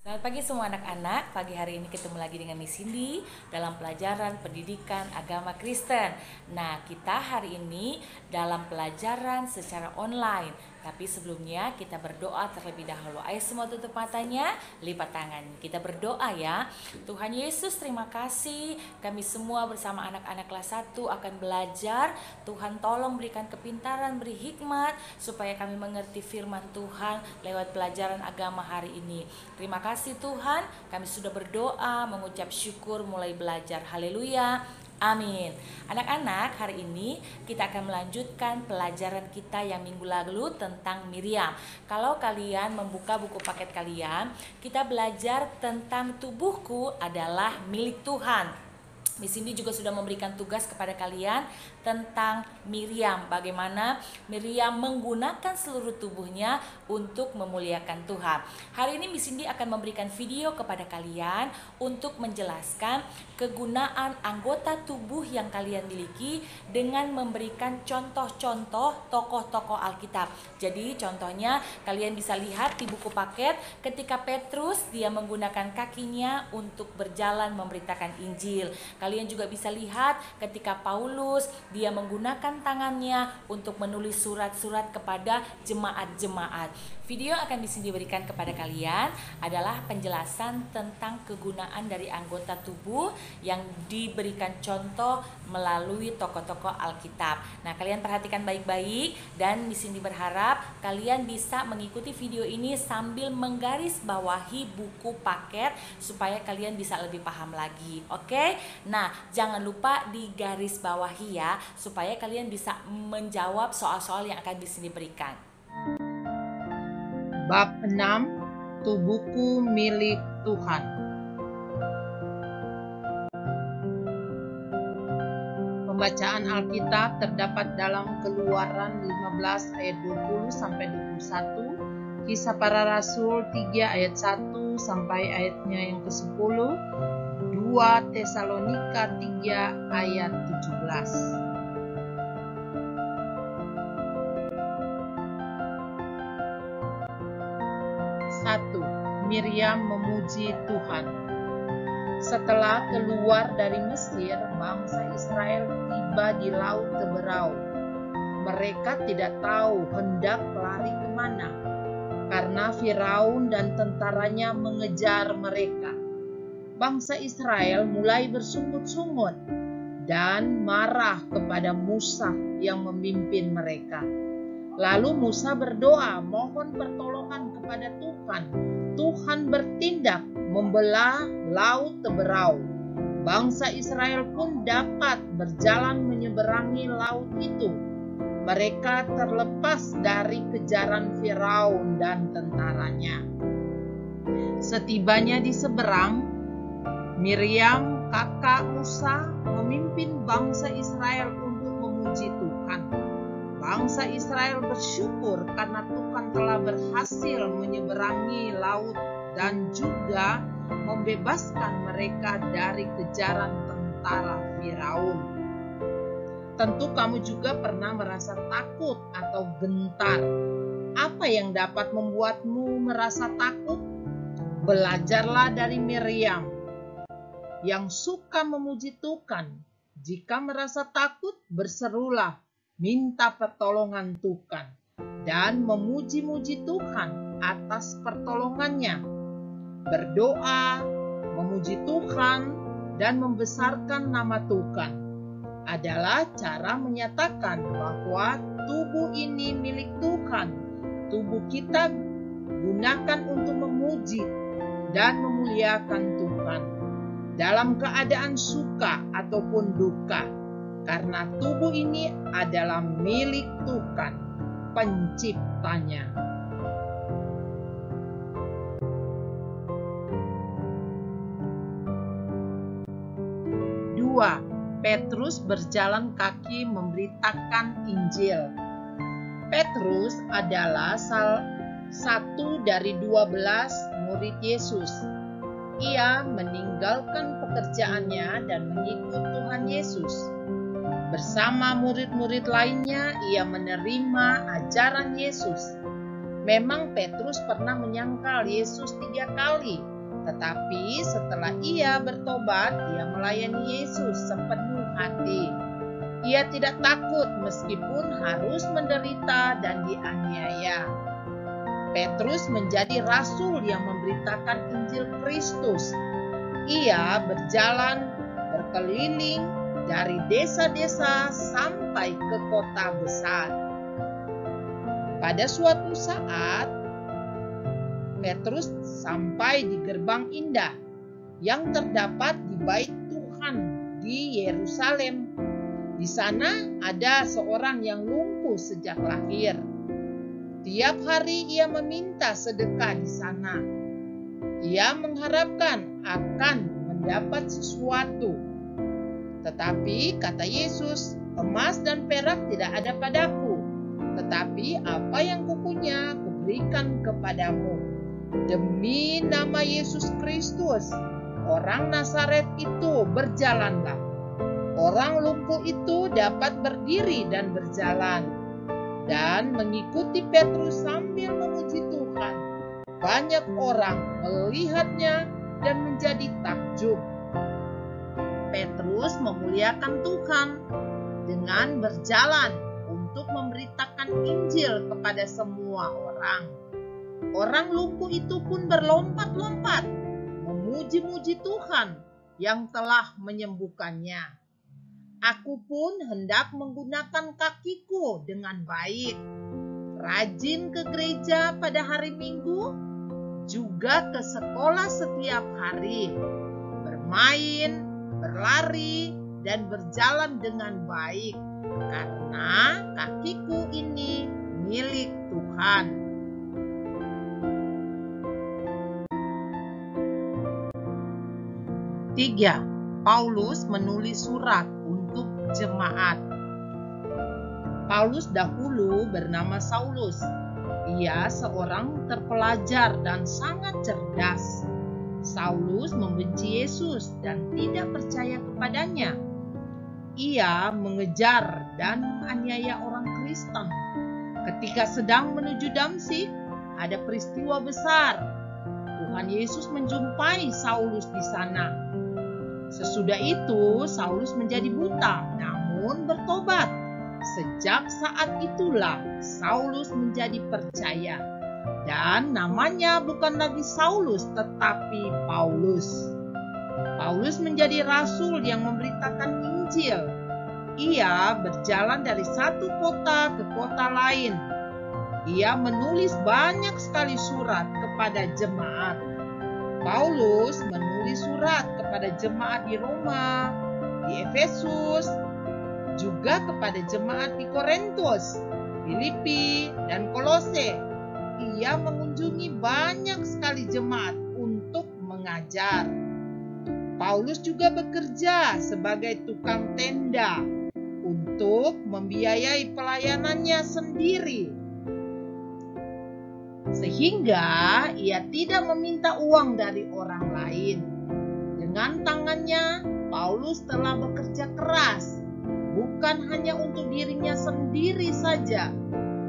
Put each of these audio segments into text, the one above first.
Selamat pagi semua anak-anak. Pagi hari ini ketemu lagi dengan Miss Cindy dalam pelajaran pendidikan agama Kristen. Nah, kita hari ini dalam pelajaran secara online. Tapi sebelumnya kita berdoa terlebih dahulu. Ayo semua tutup matanya, lipat tangan. Kita berdoa ya. Tuhan Yesus, terima kasih. Kami semua bersama anak-anak kelas 1 akan belajar. Tuhan tolong berikan kepintaran, beri hikmat supaya kami mengerti firman Tuhan lewat pelajaran agama hari ini. Terima kasih Tuhan, kami sudah berdoa, mengucap syukur, mulai belajar. Haleluya. Amin. Anak-anak, hari ini kita akan melanjutkan pelajaran kita yang minggu lalu tentang Miriam. Kalau kalian membuka buku paket kalian, kita belajar tentang tubuhku adalah milik Tuhan. Miss Cindy juga sudah memberikan tugas kepada kalian tentang Miriam. Bagaimana Miriam menggunakan seluruh tubuhnya untuk memuliakan Tuhan. Hari ini Miss Cindy akan memberikan video kepada kalian untuk menjelaskan kegunaan anggota tubuh yang kalian miliki dengan memberikan contoh-contoh tokoh-tokoh Alkitab. Jadi contohnya kalian bisa lihat di buku paket ketika Petrus dia menggunakan kakinya untuk berjalan memberitakan Injil. Kalian juga bisa lihat ketika Paulus dia menggunakan tangannya untuk menulis surat-surat kepada jemaat-jemaat. Video akan diberikan kepada kalian adalah penjelasan tentang kegunaan dari anggota tubuh yang diberikan contoh melalui tokoh-tokoh Alkitab. Nah, kalian perhatikan baik-baik dan Miss Cindy berharap kalian bisa mengikuti video ini sambil menggarisbawahi buku paket supaya kalian bisa lebih paham lagi. Oke? Nah, jangan lupa digarisbawahi ya supaya kalian bisa menjawab soal-soal yang akan Miss Cindy berikan. Bab 6, Tubuhku milik Tuhan. Pembacaan Alkitab terdapat dalam Keluaran 15 ayat 20 sampai 21, Kisah Para Rasul 3 ayat 1 sampai ayatnya yang ke-10, 2 Tesalonika 3 ayat 17. Miriam memuji Tuhan. Setelah keluar dari Mesir, bangsa Israel tiba di Laut Teberau. Mereka tidak tahu hendak lari kemana, karena Firaun dan tentaranya mengejar mereka. Bangsa Israel mulai bersungut-sungut dan marah kepada Musa yang memimpin mereka. Lalu Musa berdoa mohon pertolongan kepada Tuhan. Tuhan bertindak membelah Laut Teberau. Bangsa Israel pun dapat berjalan menyeberangi laut itu. Mereka terlepas dari kejaran Firaun dan tentaranya. Setibanya di seberang, Miriam, kakak Musa, memimpin bangsa Israel untuk memuji Tuhan. Bangsa Israel bersyukur karena Tuhan telah berhasil menyeberangi laut dan juga membebaskan mereka dari kejaran tentara Firaun. Tentu kamu juga pernah merasa takut atau gentar. Apa yang dapat membuatmu merasa takut? Belajarlah dari Miriam yang suka memuji Tuhan. Jika merasa takut, berserulah, minta pertolongan Tuhan, dan memuji-muji Tuhan atas pertolongannya. Berdoa, memuji Tuhan, dan membesarkan nama Tuhan adalah cara menyatakan bahwa tubuh ini milik Tuhan. Tubuh kita gunakan untuk memuji dan memuliakan Tuhan dalam keadaan suka ataupun duka. Karena tubuh ini adalah milik Tuhan, penciptanya. Dua, Petrus berjalan kaki memberitakan Injil. Petrus adalah salah satu dari 12 murid Yesus. Ia meninggalkan pekerjaannya dan mengikut Tuhan Yesus. Bersama murid-murid lainnya, ia menerima ajaran Yesus. Memang Petrus pernah menyangkal Yesus 3 kali, Tetapi setelah ia bertobat, ia melayani Yesus sepenuh hati. Ia tidak takut meskipun harus menderita dan dianiaya. Petrus menjadi rasul yang memberitakan Injil Kristus. Ia berjalan berkeliling dari desa-desa sampai ke kota besar. Pada suatu saat, Petrus sampai di gerbang indah yang terdapat di Bait Tuhan di Yerusalem. Di sana ada seorang yang lumpuh sejak lahir. Tiap hari ia meminta sedekah di sana. Ia mengharapkan akan mendapat sesuatu. Tetapi kata Yesus, emas dan perak tidak ada padaku, tetapi apa yang kupunya kuberikan kepadamu. Demi nama Yesus Kristus, orang Nazaret itu berjalanlah. Orang lumpuh itu dapat berdiri dan berjalan, dan mengikuti Petrus sambil memuji Tuhan. Banyak orang melihatnya dan menjadi takjub. Petrus memuliakan Tuhan dengan berjalan untuk memberitakan Injil kepada semua orang. Orang lumpuh itu pun berlompat-lompat memuji-muji Tuhan yang telah menyembuhkannya. Aku pun hendak menggunakan kakiku dengan baik, rajin ke gereja pada hari Minggu, juga ke sekolah setiap hari, bermain, berlari, dan berjalan dengan baik, karena kakiku ini milik Tuhan. Tiga, Paulus menulis surat untuk jemaat. Paulus dahulu bernama Saulus. Ia seorang terpelajar dan sangat cerdas. Saulus membenci Yesus dan tidak percaya kepadanya. Ia mengejar dan menganiaya orang Kristen. Ketika sedang menuju Damsyik, ada peristiwa besar. Tuhan Yesus menjumpai Saulus di sana. Sesudah itu, Saulus menjadi buta, namun bertobat. Sejak saat itulah Saulus menjadi percaya. Dan namanya bukan lagi Saulus, tetapi Paulus. Paulus menjadi rasul yang memberitakan Injil. Ia berjalan dari satu kota ke kota lain. Ia menulis banyak sekali surat kepada jemaat. Paulus menulis surat kepada jemaat di Roma, di Efesus, juga kepada jemaat di Korintus, Filipi, dan Kolose. Ia mengunjungi banyak sekali jemaat untuk mengajar. Paulus juga bekerja sebagai tukang tenda untuk membiayai pelayanannya sendiri. Sehingga ia tidak meminta uang dari orang lain. Dengan tangannya, Paulus telah bekerja keras, bukan hanya untuk dirinya sendiri saja,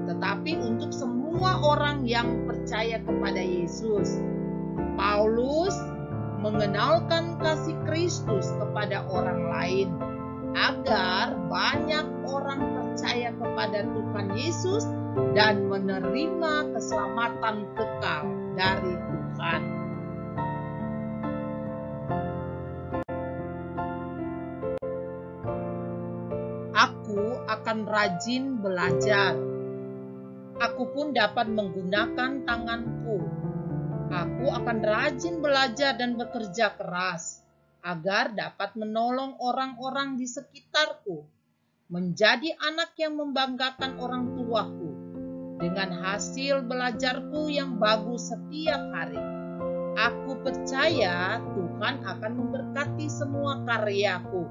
tetapi untuk semua orang yang percaya kepada Yesus. Paulus mengenalkan kasih Kristus kepada orang lain, agar banyak orang percaya kepada Tuhan Yesus dan menerima keselamatan kekal dari Tuhan. Aku akan rajin belajar. Aku pun dapat menggunakan tanganku. Aku akan rajin belajar dan bekerja keras, agar dapat menolong orang-orang di sekitarku, menjadi anak yang membanggakan orang tuaku, dengan hasil belajarku yang bagus setiap hari. Aku percaya Tuhan akan memberkati semua karyaku,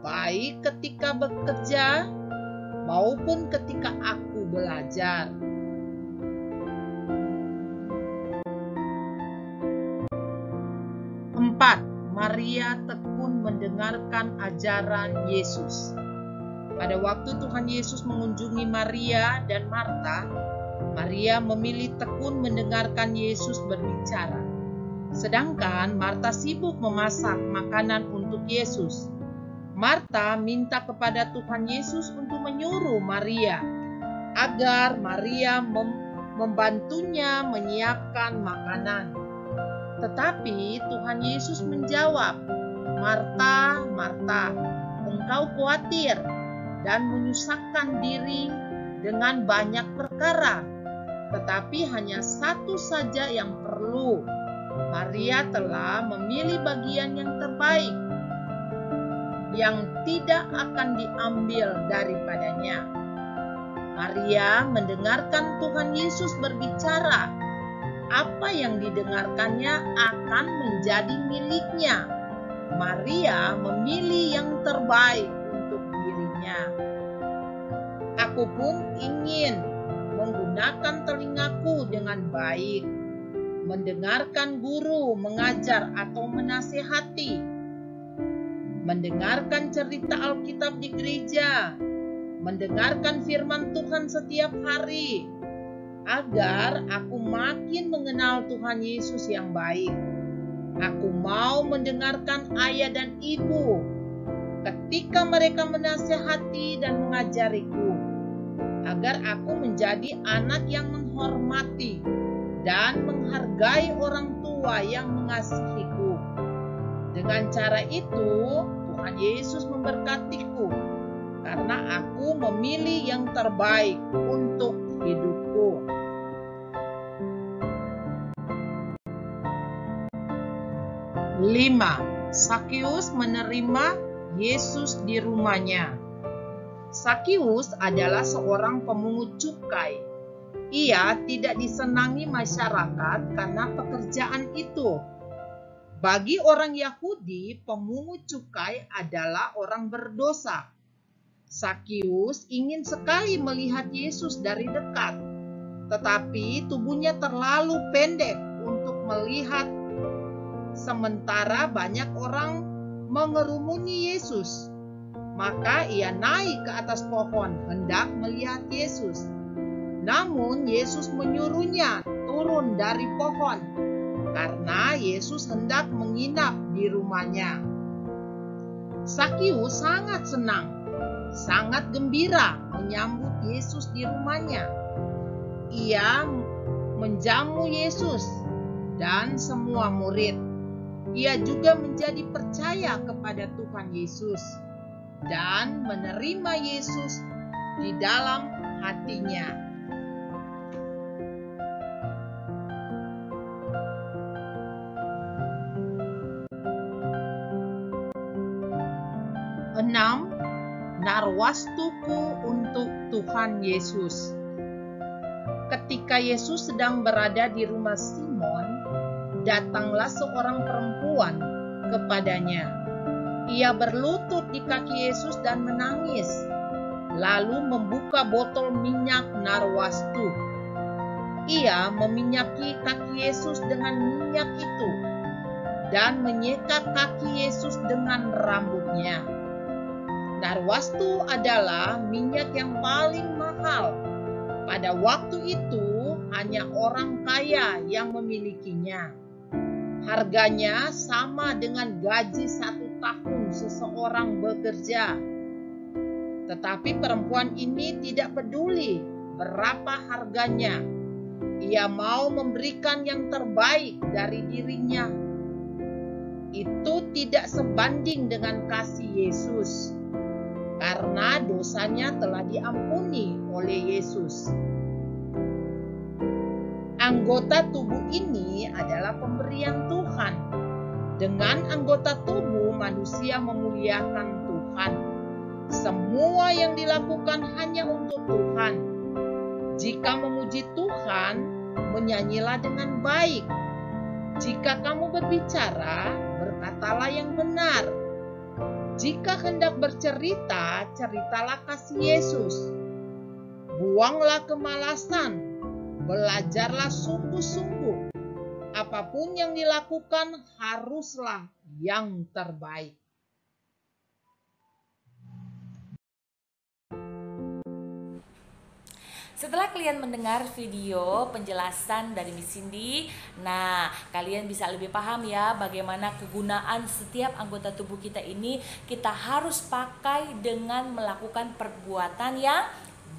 baik ketika bekerja maupun ketika aku belajar. 4. Maria tekun mendengarkan ajaran Yesus. Pada waktu Tuhan Yesus mengunjungi Maria dan Marta, Maria memilih tekun mendengarkan Yesus berbicara. Sedangkan Marta sibuk memasak makanan untuk Yesus. Marta minta kepada Tuhan Yesus untuk menyuruh Maria agar Maria membantunya menyiapkan makanan. Tetapi Tuhan Yesus menjawab, "Marta, Marta, engkau khawatir dan menyusahkan diri dengan banyak perkara, tetapi hanya satu saja yang perlu. Maria telah memilih bagian yang terbaik, yang tidak akan diambil daripadanya." Maria mendengarkan Tuhan Yesus berbicara. Apa yang didengarkannya akan menjadi miliknya. Maria memilih yang terbaik untuk dirinya. Aku pun ingin menggunakan telingaku dengan baik, mendengarkan guru mengajar atau menasihati, mendengarkan cerita Alkitab di gereja, mendengarkan firman Tuhan setiap hari, agar aku makin mengenal Tuhan Yesus yang baik. Aku mau mendengarkan ayah dan ibu ketika mereka menasihati dan mengajariku, agar aku menjadi anak yang menghormati dan menghargai orang tua yang mengasihiku. Dengan cara itu, Tuhan Yesus memberkatiku, karena aku memilih yang terbaik untuk hidupku. Lima, Sakius menerima Yesus di rumahnya. Sakius adalah seorang pemungut cukai. Ia tidak disenangi masyarakat karena pekerjaan itu. Bagi orang Yahudi, pemungut cukai adalah orang berdosa. Sakius ingin sekali melihat Yesus dari dekat, tetapi tubuhnya terlalu pendek untuk melihat, sementara banyak orang mengerumuni Yesus. Maka ia naik ke atas pohon hendak melihat Yesus. Namun Yesus menyuruhnya turun dari pohon, karena Yesus hendak menginap di rumahnya. Sakius sangat senang, sangat gembira menyambut Yesus di rumahnya. Ia menjamu Yesus dan semua murid. Ia juga menjadi percaya kepada Tuhan Yesus dan menerima Yesus di dalam hatinya. Enam, narwastuku untuk Tuhan Yesus. Ketika Yesus sedang berada di rumah Simon, datanglah seorang perempuan kepadanya. Ia berlutut di kaki Yesus dan menangis, lalu membuka botol minyak narwastu. Ia meminyaki kaki Yesus dengan minyak itu dan menyeka kaki Yesus dengan rambutnya. Narwastu adalah minyak yang paling mahal. Pada waktu itu hanya orang kaya yang memilikinya. Harganya sama dengan gaji 1 tahun seseorang bekerja. Tetapi perempuan ini tidak peduli berapa harganya. Ia mau memberikan yang terbaik dari dirinya. Itu tidak sebanding dengan kasih Yesus, karena dosanya telah diampuni oleh Yesus. Anggota tubuh ini adalah pemberian Tuhan. Dengan anggota tubuh, manusia memuliakan Tuhan. Semua yang dilakukan hanya untuk Tuhan. Jika memuji Tuhan, menyanyilah dengan baik. Jika kamu berbicara, berkatalah yang benar. Jika hendak bercerita, ceritalah kasih Yesus. Buanglah kemalasan, belajarlah sungguh-sungguh. Apapun yang dilakukan haruslah yang terbaik. Setelah kalian mendengar video penjelasan dari Miss Cindy, nah kalian bisa lebih paham ya bagaimana kegunaan setiap anggota tubuh kita ini kita harus pakai dengan melakukan perbuatan yang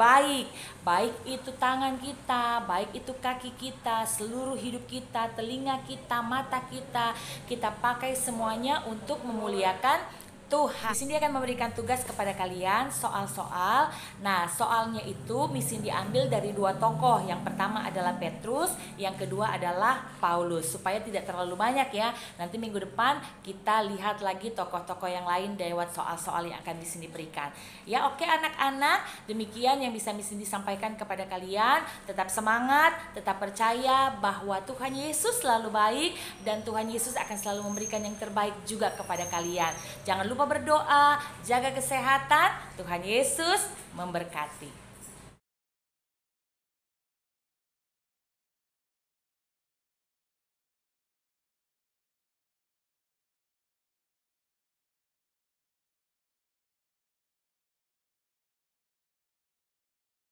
baik. Baik itu tangan kita, baik itu kaki kita, seluruh hidup kita, telinga kita, mata kita, kita pakai semuanya untuk memuliakan Tuhan. Miss Cindy akan memberikan tugas kepada kalian soal-soal. Nah, soalnya itu Miss Cindy ambil dari dua tokoh. Yang pertama adalah Petrus, yang kedua adalah Paulus. Supaya tidak terlalu banyak ya. Nanti minggu depan kita lihat lagi tokoh-tokoh yang lain lewat soal-soal yang akan Miss Cindy berikan. Ya, oke anak-anak, demikian yang bisa Miss Cindy sampaikan kepada kalian. Tetap semangat, tetap percaya bahwa Tuhan Yesus selalu baik dan Tuhan Yesus akan selalu memberikan yang terbaik juga kepada kalian. Jangan lupa berdoa, jaga kesehatan, Tuhan Yesus memberkati.